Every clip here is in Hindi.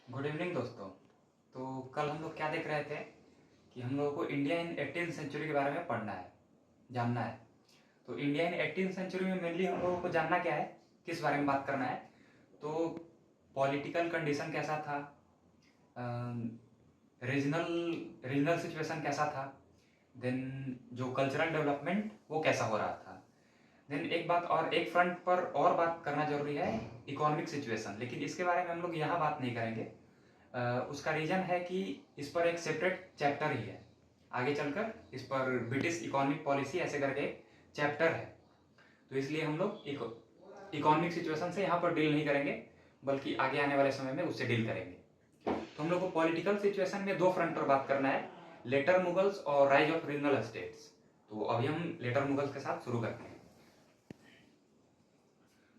गुड इवनिंग दोस्तों। तो कल हम लोग क्या देख रहे थे कि हम लोगों को इंडिया इन 18th सेंचुरी के बारे में पढ़ना है, जानना है। तो इंडिया इन 18th सेंचुरी में मेनली हम लोगों को जानना क्या है, किस बारे में बात करना है। तो पॉलिटिकल कंडीशन कैसा था, रीजनल रीजनल सिचुएशन कैसा था, देन जो कल्चरल डेवलपमेंट वो कैसा हो रहा था। देन एक बात और, एक फ्रंट पर और बात करना जरूरी है, इकोनॉमिक सिचुएशन। लेकिन इसके बारे में हम लोग यहाँ बात नहीं करेंगे। उसका रीजन है कि इस पर एक सेपरेट चैप्टर ही है। आगे चलकर इस पर ब्रिटिश इकोनॉमिक पॉलिसी ऐसे करके एक चैप्टर है। तो इसलिए हम लोग इकोनॉमिक सिचुएशन से यहाँ पर डील नहीं करेंगे, बल्कि आगे आने वाले समय में उससे डील करेंगे। तो हम लोग को पॉलिटिकल सिचुएशन में दो फ्रंट पर बात करना है, लेटर मुगल्स और राइज ऑफ रीजनल स्टेट्स। तो अभी हम लेटर मुगल्स के साथ शुरू करते हैं।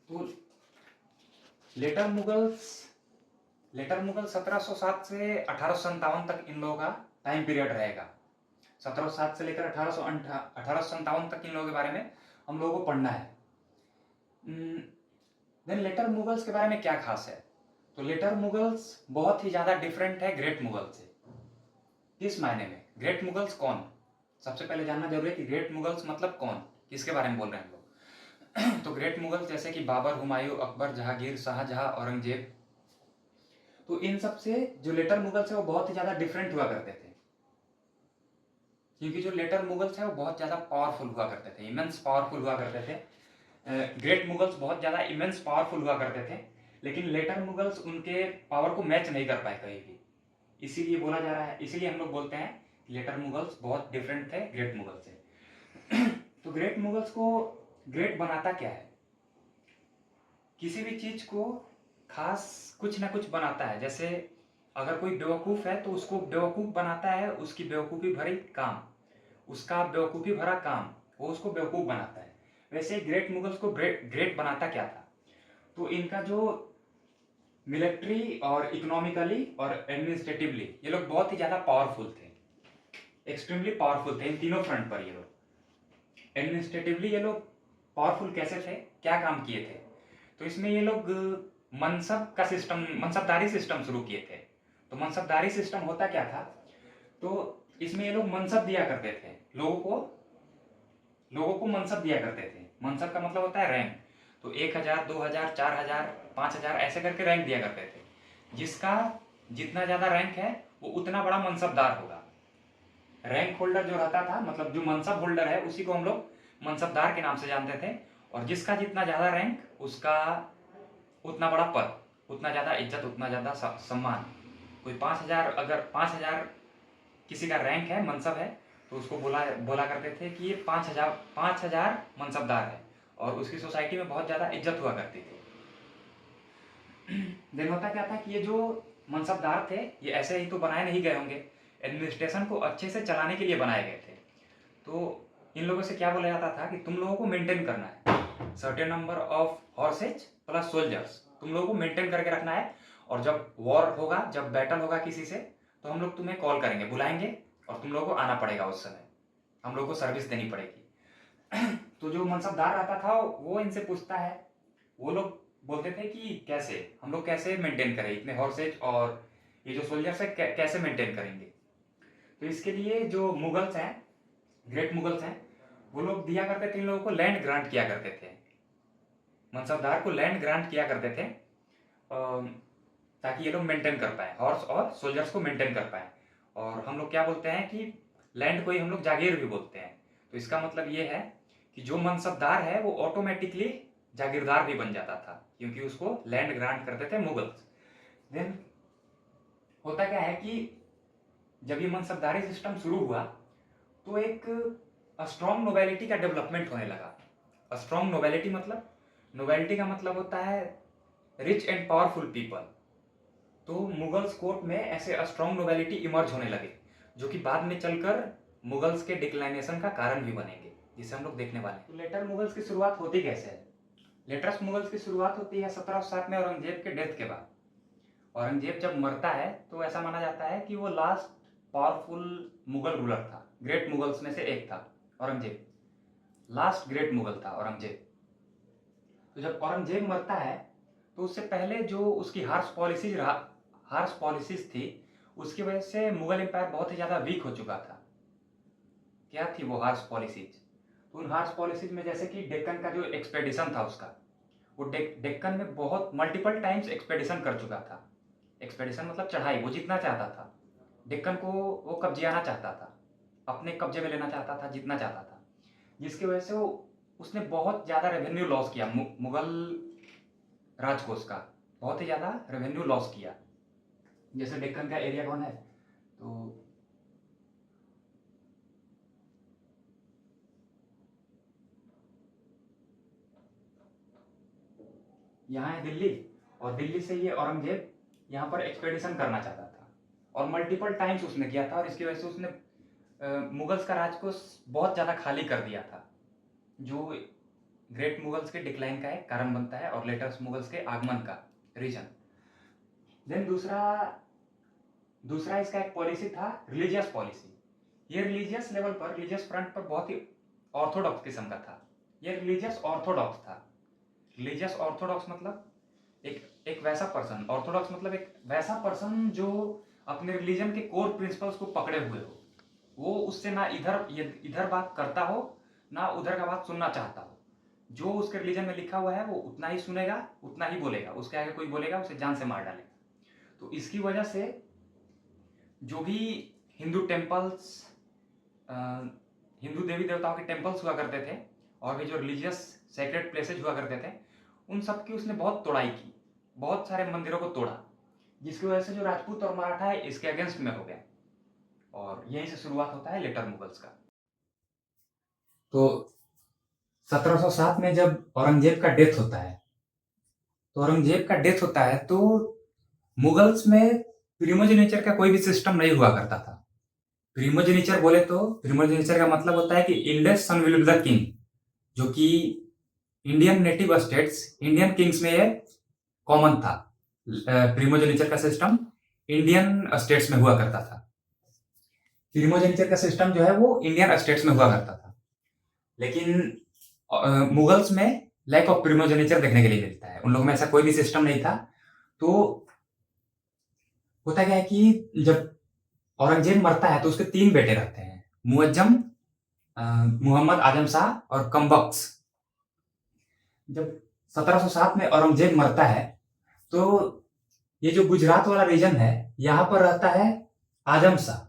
तो लेटर मुगल 1707 से 1857 तक इन लोगों का टाइम पीरियड रहेगा। 1707 से लेकर 1857 तक इन लोगों के बारे में हम लोगों को पढ़ना है। देन लेटर मुगल्स के बारे में क्या खास है, तो लेटर मुगल्स बहुत ही ज्यादा डिफरेंट है ग्रेट मुगल से। किस मायने में? ग्रेट मुगल्स कौन? सबसे पहले जानना जरूरी है कि ग्रेट मुगल्स मतलब कौन, किसके बारे में बोल रहे हैं हम लोग। तो ग्रेट मुगल्स जैसे कि बाबर, हुमायूं, अकबर, जहांगीर, शाहजहां, औरंगजेब, तो इन सब से जो लेटर मुगल्स है वो बहुत ही ज्यादा डिफरेंट हुआ करते थे। क्योंकि जो लेटर मुगल्स है वो बहुत ज्यादा पावरफुल हुआ करते थे, इमेंस पावरफुल हुआ करते थे। ग्रेट मुगल्स बहुत ज्यादा इमेंस पावरफुल हुआ करते थे, लेकिन लेटर मुगल्स उनके पावर को मैच नहीं कर पाए कहीं भी। इसीलिए बोला जा रहा है, इसीलिए हम लोग बोलते हैं लेटर मुगल्स बहुत डिफरेंट थे ग्रेट मुगल से। तो ग्रेट मुगल्स को ग्रेट बनाता क्या है? किसी भी चीज को खास कुछ ना कुछ बनाता है। जैसे अगर कोई बेवकूफ है तो उसको बेवकूफ बनाता है, उसकी बेवकूफी भरी काम, उसका बेवकूफी भरा काम वो उसको बेवकूफ बनाता है। वैसे ग्रेट मुगल्स को ग्रेट बनाता क्या था? तो इनका जो मिलिट्री और इकोनॉमिकली और एडमिनिस्ट्रेटिवली ये लोग बहुत ही ज्यादा पावरफुल थे, एक्सट्रीमली पावरफुल थे इन तीनों फ्रंट पर। ये लोग एडमिनिस्ट्रेटिवली ये लोग पावरफुल कैसे थे, क्या काम किए थे? तो इसमें ये लोग मनसब का सिस्टम, मनसबदारी सिस्टम शुरू किए थे। तो मनसबदारी सिस्टम होता क्या था? तो इसमें ये लोग मनसब दिया करते थे, लोगों को मनसब दिया करते थे। मनसब का मतलब होता है रैंक। तो 1000, 2000, 4000, 5000 ऐसे करके रैंक दिया करते थे। जिसका जितना ज्यादा रैंक है वो उतना बड़ा मनसबदार होगा। रैंक होल्डर जो रहता था, मतलब जो मनसब होल्डर है, उसी को हम लोग मनसबदार के नाम से जानते थे। और जिसका जितना ज्यादा रैंक उसका उतना बड़ा पद, उतना ज्यादा इज्जत, उतना ज्यादा सम्मान। कोई 5000, अगर 5000 किसी का रैंक है, मनसब है, तो उसको बोला बोला करते थे कि ये 5000 मनसबदार है, और उसकी सोसाइटी में बहुत ज्यादा इज्जत हुआ करती थी। देन होता क्या था कि ये जो मनसबदार थे ये ऐसे ही तो बनाए नहीं गए होंगे, एडमिनिस्ट्रेशन को अच्छे से चलाने के लिए बनाए गए थे। तो इन लोगों से क्या बोला जाता था कि तुम लोगों को मेंटेन करना है, certain number of horse's plus soldiers, तुम लोगों को मेंटेन करके रखना है। और जब वॉर होगा, जब बैटल होगा किसी से, तो हम लोग तुम्हें कॉल करेंगे, बुलाएंगे, और तुम लोगों को आना पड़ेगा। उस समय हम लोग को सर्विस देनी पड़ेगी। तो जो मनसबदार आता था वो इनसे पूछता है, वो लोग बोलते थे कि कैसे हम लोग कैसे मेंटेन करें इतने हॉर्सेज, और ये जो सोल्जर्स है कैसे मेंटेन करेंगे। तो इसके लिए जो मुगल्स हैं, ग्रेट मुगल्स हैं, वो लोग दिया करते थे इन लोगों को, लैंड ग्रांट किया करते थे, मनसबदार को लैंड ग्रांट किया करते थे, ताकि ये लोग मेंटेन कर पाए, हॉर्स और सोल्जर्स को मेंटेन कर पाए। और हम लोग क्या बोलते हैं कि लैंड को ही हम लोग जागीर भी बोलते हैं। तो इसका मतलब ये है कि जो मनसबदार है वो ऑटोमेटिकली जागीरदार भी बन जाता था, क्योंकि उसको लैंड ग्रांट करते थे मुगल्स। देन होता क्या है कि जब ये मनसबदारी सिस्टम शुरू हुआ तो एक स्ट्रॉन्ग नोबेलिटी का डेवलपमेंट होने लगा। स्ट्रॉन्ग नोबेलिटी मतलब, नोबेलिटी का मतलब होता है रिच एंड पावरफुल पीपल। तो मुगल्स कोर्ट में ऐसे स्ट्रॉन्ग नोबेलिटी इमर्ज होने लगे, जो कि बाद में चलकर मुगल्स के डिक्लाइनेशन का कारण भी बनेंगे, जिसे हम लोग देखने वाले हैं। तो लेटर मुगल्स की शुरुआत होती कैसे है? लेटर्स मुगल्स की शुरुआत होती है 1707 में, औरंगजेब के डेथ के बाद। औरंगजेब जब मरता है तो ऐसा माना जाता है कि वो लास्ट पावरफुल मुगल रूलर था, ग्रेट मुगल्स में से एक था औरंगजेब, लास्ट ग्रेट मुगल था औरंगजेब। तो जब औरंगजेब मरता है तो उससे पहले जो उसकी हार्श पॉलिसीज रहा, हार्श पॉलिसीज थी, उसकी वजह से मुगल एम्पायर बहुत ही ज़्यादा वीक हो चुका था। क्या थी वो हार्श पॉलिसीज? तो उन हार्श पॉलिसीज में जैसे कि डेक्कन का जो एक्सपेडिशन था उसका, वो डेक्कन में बहुत मल्टीपल टाइम्स एक्सपेडिशन कर चुका था। एक्सपेडिशन मतलब चढ़ाई, वो जीतना चाहता था डेक्कन को, वो कब्जियाना चाहता था, अपने कब्जे में लेना चाहता था, जीतना चाहता था, जिसकी वजह से वो उसने बहुत ज़्यादा रेवेन्यू लॉस किया, मुगल राजकोष का बहुत ही ज़्यादा रेवेन्यू लॉस किया। जैसे डेक्कन का एरिया कौन है, तो यहाँ है दिल्ली, और दिल्ली से ये औरंगजेब यहाँ पर एक्सपेडिशन करना चाहता था, और मल्टीपल टाइम्स उसने किया था, और इसकी वजह से उसने मुगल्स का राजकोष बहुत ज़्यादा खाली कर दिया था, जो ग्रेट मुगल्स के डिक्लाइन का एक कारण बनता है और लेटेस्ट मुगल्स के आगमन का रीजन। देन दूसरा इसका एक पॉलिसी था रिलीजियस पॉलिसी। ये रिलीजियस लेवल पर, रिलीजियस फ्रंट पर बहुत ही ऑर्थोडॉक्स किस्म का था। ये रिलीजियस ऑर्थोडॉक्स था। रिलीजियस ऑर्थोडॉक्स मतलब एक वैसा पर्सन, ऑर्थोडॉक्स मतलब एक वैसा पर्सन जो अपने रिलीजन के कोर प्रिंसिपल्स को पकड़े हुए हो, वो उससे ना इधर बात करता हो, ना उधर का बात सुनना चाहता हो। जो उसके रिलीजन में लिखा हुआ है वो उतना ही सुनेगा, उतना ही बोलेगा, उसके आगे कोई बोलेगा उसे जान से मार डालेगा। तो इसकी वजह से जो भी हिंदू टेम्पल्स, हिंदू देवी देवताओं के टेम्पल्स हुआ करते थे, और भी जो रिलीजियस सेक्रेट प्लेसेज हुआ करते थे, उन सब की उसने बहुत तोड़ाई की, बहुत सारे मंदिरों को तोड़ा, जिसकी वजह से जो राजपूत और मराठा है इसके अगेंस्ट में हो गया, और यहीं से शुरुआत होता है लेटर मुगल्स का। तो 1707 में जब औरंगजेब का डेथ होता है, तो मुगल्स में प्रिमोजेनिचर का कोई भी सिस्टम नहीं हुआ करता था। प्रिमोजेनिचर बोले तो प्रिमोजेनिचर का मतलब होता है कि इल्डेस्ट सन विल बी द किंग, जो कि Indian native states, Indian Kings में ये कॉमन था। प्रिमोजेनिचर का सिस्टम इंडियन स्टेट्स में हुआ करता था। प्रिमोजेनिचर का सिस्टम जो है वो इंडियन स्टेट्स में हुआ करता था, लेकिन मुगल्स में लैक ऑफ प्रिमोजेनिचर देखने के लिए मिलता है। उन लोगों में ऐसा कोई भी सिस्टम नहीं था। तो होता क्या है कि जब औरंगजेब मरता है तो उसके 3 बेटे रहते हैं, मुअज्जम, मोहम्मद आजम शाह और कम्बख्श। जब 1707 में औरंगजेब मरता है तो ये जो गुजरात वाला रीजन है, यहां पर रहता है आजम शाह,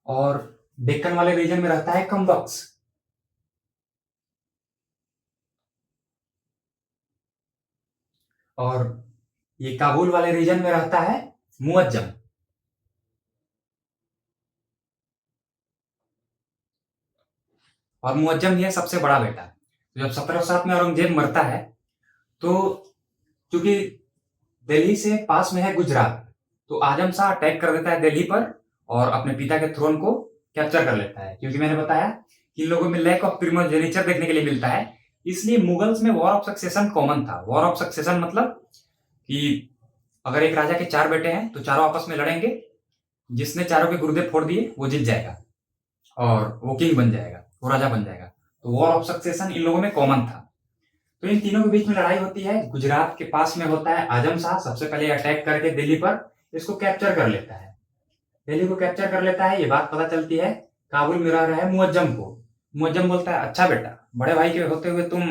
और डेक्कन वाले रीजन में रहता है कम्बख्श, और ये काबुल वाले रीजन में रहता है मुअज्जम। और मुअज्जम ये सबसे बड़ा बेटा। तो जब 1707 में औरंगजेब मरता है तो चूंकि दिल्ली से पास में है गुजरात, तो आजम शाह अटैक कर देता है दिल्ली पर और अपने पिता के थ्रोन को कैप्चर कर लेता है। क्योंकि मैंने बताया कि इन लोगों में लैक ऑफ प्रिमोजेनिचर देखने के लिए मिलता है, इसलिए मुगल्स में वॉर ऑफ सक्सेशन कॉमन था। वॉर ऑफ सक्सेशन मतलब कि अगर एक राजा के 4 बेटे हैं तो चारों आपस में लड़ेंगे, जिसने चारों के गुर्दे फोड़ दिए वो जीत जाएगा और वो किंग बन जाएगा, वो राजा बन जाएगा। तो वॉर ऑफ सक्सेशन इन लोगों में कॉमन था। तो इन तीनों के बीच में लड़ाई होती है। गुजरात के पास में होता है आजम शाह, सबसे पहले अटैक करके दिल्ली पर इसको कैप्चर कर लेता है। दिल्ली को कैप्चर कर लेता है, ये बात पता चलती है काबुल में रह रहे मुअज्जम को। मुअज्जम बोलता है, अच्छा बेटा, बड़े भाई के होते हुए तुम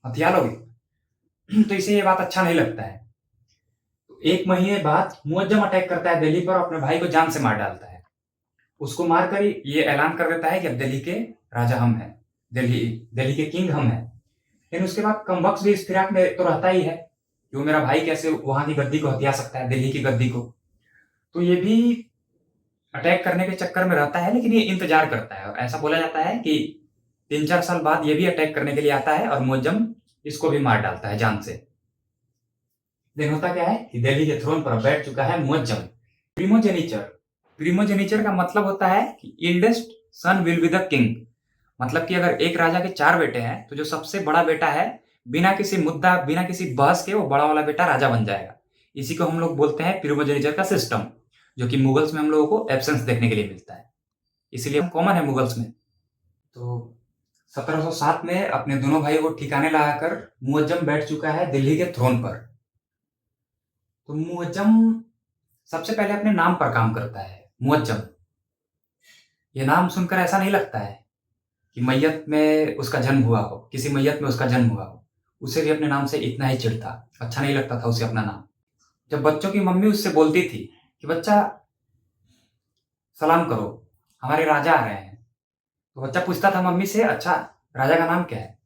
हथियार लोगे। तो इसे ये बात अच्छा नहीं लगता है। तो 1 महीने बाद मुअज्जम अटैक करता है दिल्ली पर, अपने भाई को जान से मार डालता है। उसको मारकर ये ऐलान कर देता है कि अब दिल्ली के राजा हम हैं, दिल्ली के किंग हम हैं। लेकिन उसके बाद कम्बख्श भी इस फिराक में तो रहता ही है कि वो मेरा भाई कैसे वहां की गद्दी को हथिया सकता है, दिल्ली की गद्दी को। तो ये भी अटैक करने के चक्कर में रहता है, लेकिन ये इंतजार करता है। और ऐसा बोला जाता है कि 3-4 साल बाद ये भी अटैक करने के लिए आता है और मुअज्जम इसको भी मार डालता है जान से। लेकिन होता क्या है कि दिल्ली के थ्रोन पर बैठ चुका है मुअज्जम। प्रिमोजेनिचर, प्रिमोजेनिचर का मतलब होता है कि इल्डेस्ट सन विल बी द किंग। मतलब कि अगर एक राजा के 4 बेटे हैं तो जो सबसे बड़ा बेटा है, बिना किसी मुद्दा, बिना किसी बहस के वो बड़ा वाला बेटा राजा बन जाएगा। इसी को हम लोग बोलते हैं प्रिमोजेनिचर का सिस्टम, जो कि मुगल्स में हम लोगों को एब्सेंस देखने के लिए मिलता है, इसीलिए कॉमन है मुगल्स में। तो 1707 में अपने दोनों भाइयों को ठिकाने लगाकर मुअज्जम बैठ चुका है दिल्ली के थ्रोन पर। तो मुअज्जम सबसे पहले अपने नाम पर काम करता है, मुअज्जम। ये नाम सुनकर ऐसा नहीं लगता है कि मैयत में उसका जन्म हुआ हो, किसी मैयत में उसका जन्म हुआ हो। उसे भी अपने नाम से इतना ही चिढ़ था, अच्छा नहीं लगता था उसे अपना नाम। जब बच्चों की मम्मी उससे बोलती थी कि बच्चा सलाम करो, हमारे राजा आ रहे हैं, तो बच्चा पूछता था मम्मी से, अच्छा राजा का नाम क्या है?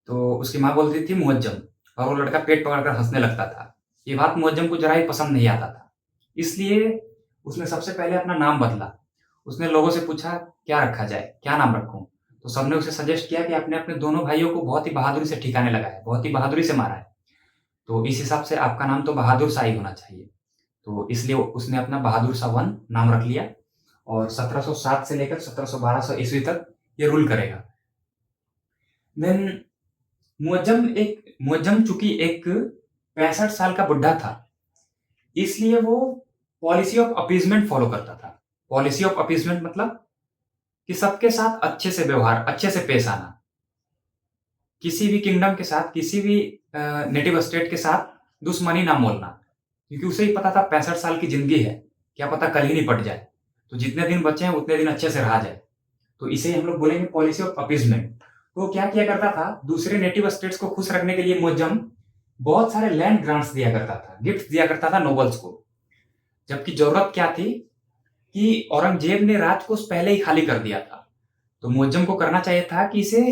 तो उसकी माँ बोलती थी मुअज्जम, और वो लड़का पेट पकड़कर हंसने लगता था। ये बात मुअज्जम को जरा ही पसंद नहीं आता था, इसलिए उसने सबसे पहले अपना नाम बदला। उसने लोगों से पूछा क्या रखा जाए, क्या नाम रखूं? तो सबने उसे सजेस्ट किया कि आपने अपने दोनों भाइयों को बहुत ही बहादुरी से ठिकाने लगाया है, बहुत ही बहादुरी से मारा है, तो इस हिसाब से आपका नाम तो बहादुर शाह ही होना चाहिए। तो इसलिए उसने अपना बहादुर शाह 1 नाम रख लिया, और 1707 से लेकर 1712 ईस्वी तक ये रूल करेगा। देन मुअज्जम चूंकि एक 65 साल का बुढ़ा था, इसलिए वो पॉलिसी ऑफ अपीजमेंट फॉलो करता था। पॉलिसी ऑफ अपीजमेंट मतलब कि सबके साथ अच्छे से व्यवहार, अच्छे से पेश आना। किसी भी किंगडम के साथ, किसी भी नेटिव स्टेट के साथ दुश्मनी ना मोलना, क्योंकि उसे ही पता था 65 साल की जिंदगी है, क्या पता कल ही निपट जाए, तो जितने दिन बचे हैं उतने दिन अच्छे से रहा जाए। तो इसे हम लोग बोलेंगे पॉलिसी ऑफ अपीजमेंट। तो क्या किया करता था, दूसरे नेटिव स्टेट्स को खुश रखने के लिए मुअज्जम बहुत सारे लैंड ग्रांट्स दिया करता था, गिफ्ट दिया करता था नोबल्स को। जबकि जरूरत क्या थी कि औरंगजेब ने राजकोष पहले ही खाली कर दिया था, तो मुअज्जम को करना चाहिए था कि इसे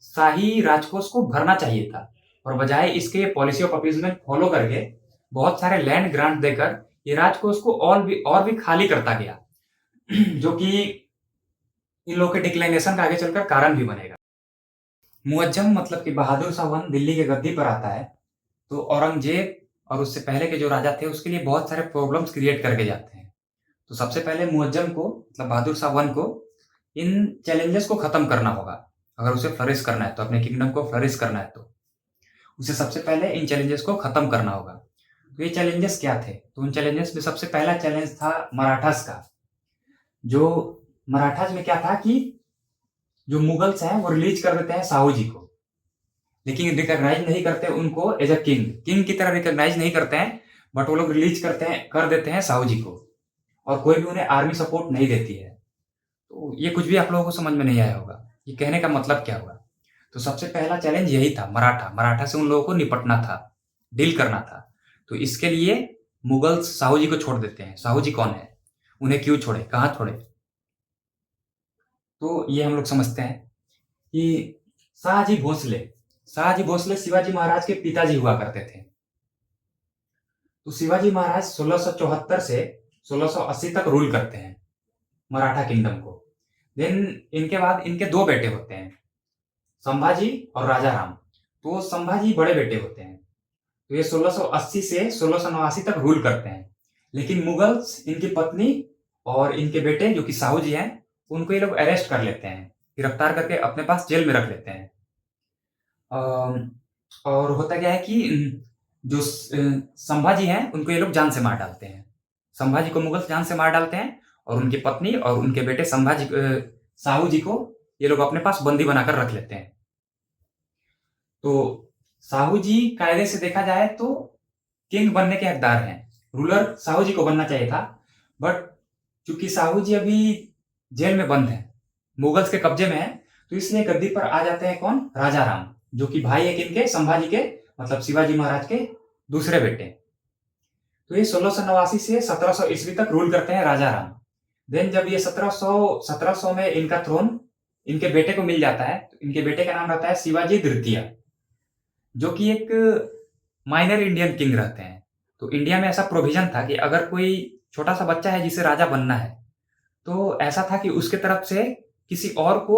शाही राजकोष को भरना चाहिए था, और बजाय इसके पॉलिसी ऑफ अपीजमेंट फॉलो करके बहुत सारे लैंड ग्रांट देकर ये राजकोष को और भी खाली करता गया, जो कि इन लोगों के डिक्लाइनेशन का आगे चलकर कारण भी बनेगा। मुअज्जम मतलब कि बहादुर शाह 1 दिल्ली के गद्दी पर आता है, तो औरंगजेब और उससे पहले के जो राजा थे उसके लिए बहुत सारे प्रॉब्लम्स क्रिएट करके जाते हैं। तो सबसे पहले मुअज्जम को, मतलब बहादुर शाह 1 को, इन चैलेंजेस को खत्म करना होगा। अगर उसे फ्लरिश करना है, तो अपने किंगडम को फ्लरिश करना है, तो उसे सबसे पहले इन चैलेंजेस को खत्म करना होगा। तो ये चैलेंजेस क्या थे? तो उन चैलेंजेस में सबसे पहला चैलेंज था मराठास का। जो मराठास में क्या था कि जो मुगल्स हैं वो रिलीज कर देते हैं साहू जी को, लेकिन रिकॉग्नाइज नहीं करते उनको एज अ किंग की तरह रिकॉग्नाइज नहीं करते हैं, बट वो लोग रिलीज कर देते हैं साहू जी को, और कोई भी उन्हें आर्मी सपोर्ट नहीं देती है। तो ये कुछ भी आप लोगों को समझ में नहीं आया होगा, ये कहने का मतलब क्या हुआ। तो सबसे पहला चैलेंज यही था, मराठा से उन लोगों को निपटना था, डील करना था। तो इसके लिए मुगल्स साहू जी को छोड़ देते हैं। साहू जी कौन है, उन्हें क्यों छोड़े, कहाँ छोड़े? तो ये हम लोग समझते हैं कि शाहजी भोसले शिवाजी महाराज के पिताजी हुआ करते थे। तो शिवाजी महाराज 1674 से 1680 तक रूल करते हैं मराठा किंगडम को। देन इनके बाद इनके 2 बेटे होते हैं, संभाजी और राजा राम। तो संभाजी बड़े बेटे होते हैं, तो ये 1680 से 1689 तक रूल करते हैं। लेकिन मुगल्स इनकी पत्नी और इनके बेटे जो कि साहू जी हैं, उनको ये लोग अरेस्ट कर लेते हैं, गिरफ्तार करके अपने पास जेल में रख लेते हैं। और होता क्या है कि जो संभाजी हैं उनको ये लोग जान से मार डालते हैं। संभाजी को मुगल जान से मार डालते हैं, और उनकी पत्नी और उनके बेटे साहू जी को ये लोग अपने पास बंदी बनाकर रख लेते हैं। तो साहू जी कायदे से देखा जाए तो किंग बनने के हकदार हैं, रूलर साहू जी को बनना चाहिए था, बट चूंकि साहू जी अभी जेल में बंद हैं, मुगल्स के कब्जे में है, तो इसलिए गद्दी पर आ जाते हैं कौन? राजा राम, जो कि भाई है किनके? संभाजी के, मतलब शिवाजी महाराज के दूसरे बेटे। तो ये 1689 से 1700 ईस्वी तक रूल करते हैं राजा राम। देन जब ये 1700 में इनका थ्रोन इनके बेटे को मिल जाता है, तो इनके बेटे का नाम रहता है शिवाजी द्वितीय, जो कि एक माइनर इंडियन किंग रहते हैं। तो इंडिया में ऐसा प्रोविजन था कि अगर कोई छोटा सा बच्चा है जिसे राजा बनना है, तो ऐसा था कि उसके तरफ से किसी और को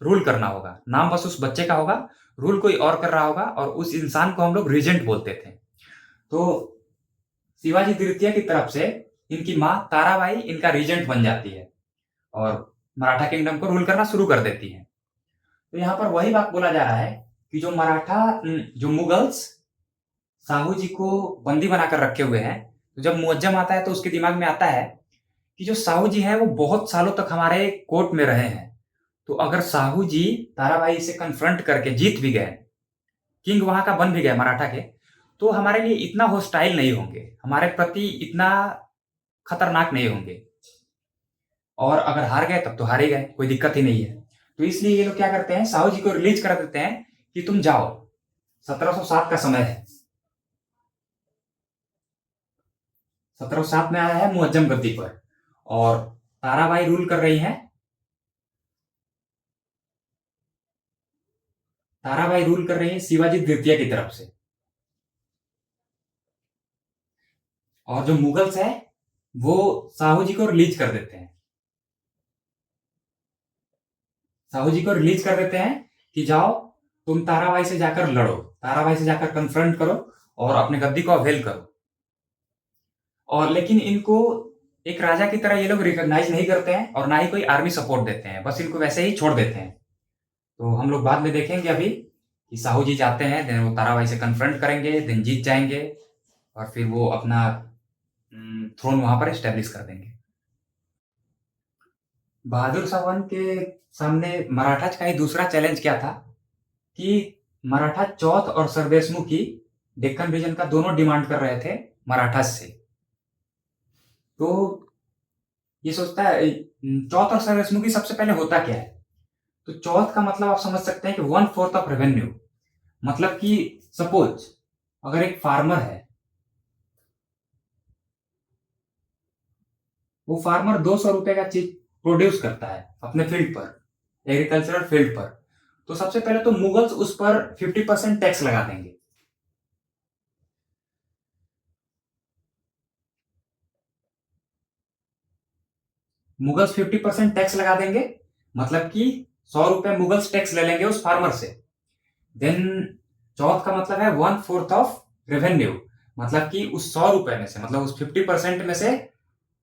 रूल करना होगा, नाम बस उस बच्चे का होगा, रूल कोई और कर रहा होगा, और उस इंसान को हम लोग रीजेंट बोलते थे। तो शिवाजी द्वितीय की तरफ से इनकी माँ ताराबाई इनका रीजेंट बन जाती है, और मराठा किंगडम को रूल करना शुरू कर देती है। तो यहाँ पर वही बात बोला जा रहा है कि जो मुगल्स साहू जी को बंदी बनाकर रखे हुए हैं, तो जब मुअज्जम आता है तो उसके दिमाग में आता है कि जो साहू जी हैं वो बहुत सालों तक हमारे कोर्ट में रहे हैं, तो अगर साहू जी ताराबाई से कन्फ्रंट करके जीत भी गए, किंग वहां का बन भी गए मराठा के, तो हमारे लिए इतना होस्टाइल नहीं होंगे, हमारे प्रति इतना खतरनाक नहीं होंगे। और अगर हार गए तब तो हार ही गए, कोई दिक्कत ही नहीं है। तो इसलिए ये लोग क्या करते हैं, साहू जी को रिलीज कर देते हैं कि तुम जाओ। 1707 का समय है। 1707 में आया है मुअज्जम गद्दी पर, और ताराबाई रूल कर रही है। ताराबाई रूल कर रही है शिवाजी द्वितीय की तरफ से। और जो मुगल्स है वो साहू जी को रिलीज कर देते हैं। साहू जी को रिलीज कर देते हैं कि जाओ तुम ताराबाई से जाकर लड़ो, ताराबाई से जाकर कन्फ्रंट करो और अपने गद्दी को अवेल करो। और लेकिन इनको एक राजा की तरह ये लोग रिकॉग्नाइज नहीं करते हैं और ना ही कोई आर्मी सपोर्ट देते हैं, बस इनको वैसे ही छोड़ देते हैं। तो हम लोग बाद में देखेंगे अभी कि साहू जी जाते हैं, देन वो ताराबाई से कन्फ्रंट करेंगे, देन जीत जाएंगे और फिर वो अपना थ्रोन वहां पर एस्टेब्लिश कर देंगे। बहादुर शाह के सामने मराठा का ही दूसरा चैलेंज क्या था कि मराठा चौथ और सरदेशमुखी डेक्कन रीजन का दोनों डिमांड कर रहे थे मराठा से। तो ये सोचता है चौथ और सरदेशमुखी सबसे पहले होता क्या है। तो चौथ का मतलब आप समझ सकते हैं कि 1/4 ऑफ रेवेन्यू, मतलब कि सपोज अगर एक फार्मर है, वो फार्मर 200 रुपए का चीज प्रोड्यूस करता है अपने फील्ड पर, एग्रीकल्चरल फील्ड पर, तो सबसे पहले तो मुगल्स उस पर 50% टैक्स लगा देंगे। मुगल्स 50% टैक्स लगा देंगे, मतलब कि 100 रुपए मुगल्स टैक्स ले लेंगे उस फार्मर से। देन चौथ का मतलब है 1/4 ऑफ रेवेन्यू, मतलब कि उस 100 रुपए में से, मतलब उस 50% में से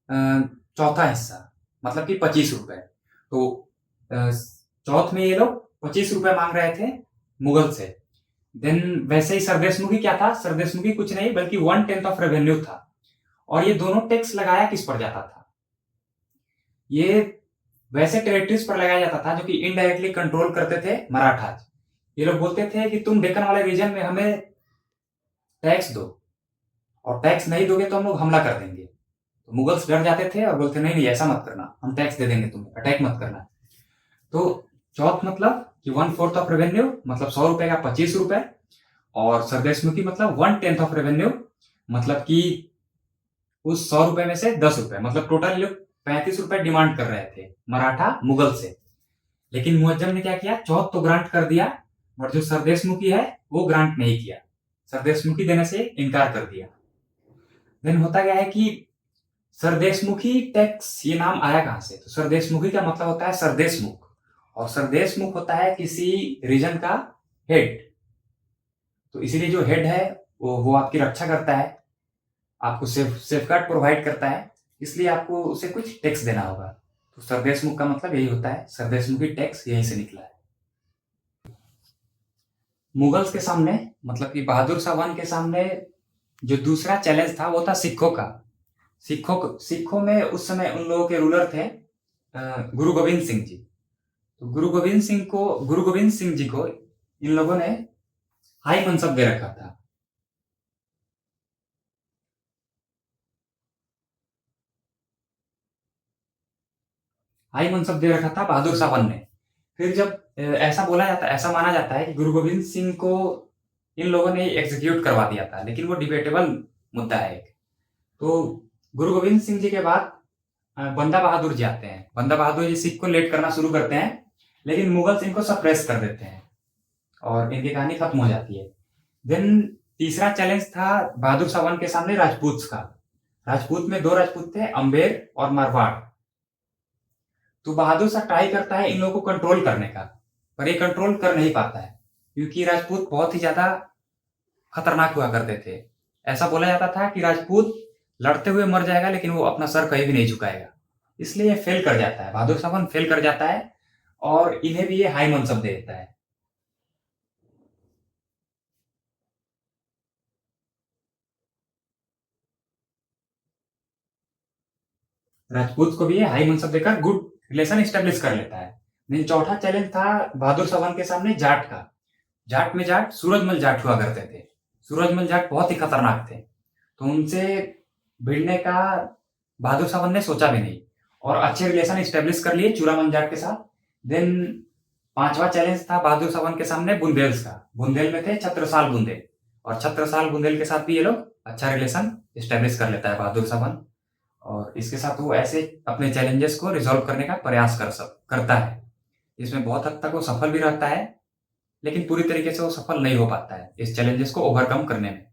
चौथा हिस्सा, मतलब कि 25 रुपए। तो चौथ में ये लोग 25 रुपए मांग रहे थे मुगल से। देन वैसे ही सरदेशमुखी क्या था, सरदेशमुखी कुछ नहीं बल्कि 1/10 ऑफ रेवेन्यू था। और ये दोनों टैक्स लगाया किस पर जाता था, ये वैसे टेरिटरीज पर लगाया जाता था जो कि इनडायरेक्टली कंट्रोल करते थे मराठाज। ये लोग बोलते थे कि तुम डेक्कन वाले रीजन में हमें टैक्स दो, और टैक्स नहीं दोगे तो हम लोग हमला कर देंगे। तो मुगल्स डर जाते थे और बोलते नहीं नहीं ऐसा मत करना, हम टैक्स दे देंगे, तुम्हें अटैक मत करना। तो चौथ मतलब कि 1/4 ऑफ रेवेन्यू, मतलब 100 रुपए का 25 रुपए। और सरदेशमुखी मतलब 1/10 ऑफ रेवेन्यू, मतलब कि उस 100 रुपए में से 10 रुपए, मतलब टोटल लोग 35 रुपए डिमांड कर रहे थे मराठा मुगल से। लेकिन मुअज्जम ने क्या किया, चौथ तो ग्रांट कर दिया, और जो सरदेशमुखी है वो ग्रांट नहीं किया, सरदेशमुखी देने से इनकार कर दिया। देन होता क्या है कि सरदेशमुखी टैक्स ये नाम आया कहां से, तो सरदेशमुखी का मतलब होता है सरदेशमुख, और सरदेशमुख होता है किसी रीजन का हेड। तो इसीलिए जो हेड है वो आपकी रक्षा करता है, आपको सेफगार्ड प्रोवाइड करता है, इसलिए आपको उसे कुछ टैक्स देना होगा। तो सरदेशमुख का मतलब यही होता है, सरदेशमुखी टैक्स यहीं से निकला है। मुगल्स के सामने, मतलब कि बहादुर शाह के सामने जो दूसरा चैलेंज था वो था सिखों का। सिखों में उस समय उन लोगों के रूलर थे गुरु गोविंद सिंह जी। तो गुरु गोविंद सिंह जी को इन लोगों ने हाई मनसब दे रखा था। हाई मनसब दे रखा था बहादुर शाह ने। फिर जब ऐसा बोला जाता, ऐसा माना जाता है कि गुरु गोविंद सिंह को इन लोगों ने एग्जीक्यूट करवा दिया था, लेकिन वो डिबेटेबल मुद्दा है एक। तो गुरु गोविंद सिंह जी के बाद बंदा बहादुर जी आते हैं। बंदा बहादुर जी सिख को लेट करना शुरू करते हैं, लेकिन मुगल्स इनको सप्रेस कर देते हैं और इनकी कहानी खत्म हो जाती है। देन तीसरा चैलेंज था बहादुर शाह के सामने राजपूत का। राजपूत में दो राजपूत थे, अंबेर और मारवाड़। तो बहादुर शाह ट्राई करता है इन लोगों को कंट्रोल करने का, पर ये कंट्रोल कर नहीं पाता है, क्योंकि राजपूत बहुत ही ज्यादा खतरनाक हुआ करते थे। ऐसा बोला जाता था कि राजपूत लड़ते हुए मर जाएगा लेकिन वो अपना सर कहीं भी नहीं झुकाएगा। इसलिए ये फेल कर जाता है, बहादुर शाह फेल कर जाता है और इन्हें भी ये हाई मनसब दे देता है। राजपूत को भी ये हाई मनसब देकर गुड रिलेशन स्टेब्लिश कर लेता है। नहीं, चौथा चैलेंज था बहादुर साहब के सामने जाट का। जाट में जाट सूरजमल जाट हुआ करते थे। सूरजमल जाट बहुत ही खतरनाक थे, तो उनसे भिड़ने का बहादुर साहब ने सोचा भी नहीं और अच्छे रिलेशन स्टेब्लिश कर लिए चूड़ामल जाट के साथ। देन पांचवा चैलेंज था बहादुर साहब के सामने बुंदेल्स का। बुंदेल में थे छत्रसाल बुंदेल, और छत्रसाल बुंदेल के साथ भी ये लोग अच्छा रिलेशन स्टेब्लिश कर लेता है बहादुर साहब, और इसके साथ वो ऐसे अपने चैलेंजेस को रिजॉल्व करने का प्रयास करता है। इसमें बहुत हद तक वो सफल भी रहता है, लेकिन पूरी तरीके से वो सफल नहीं हो पाता है इस चैलेंजेस को ओवरकम करने में।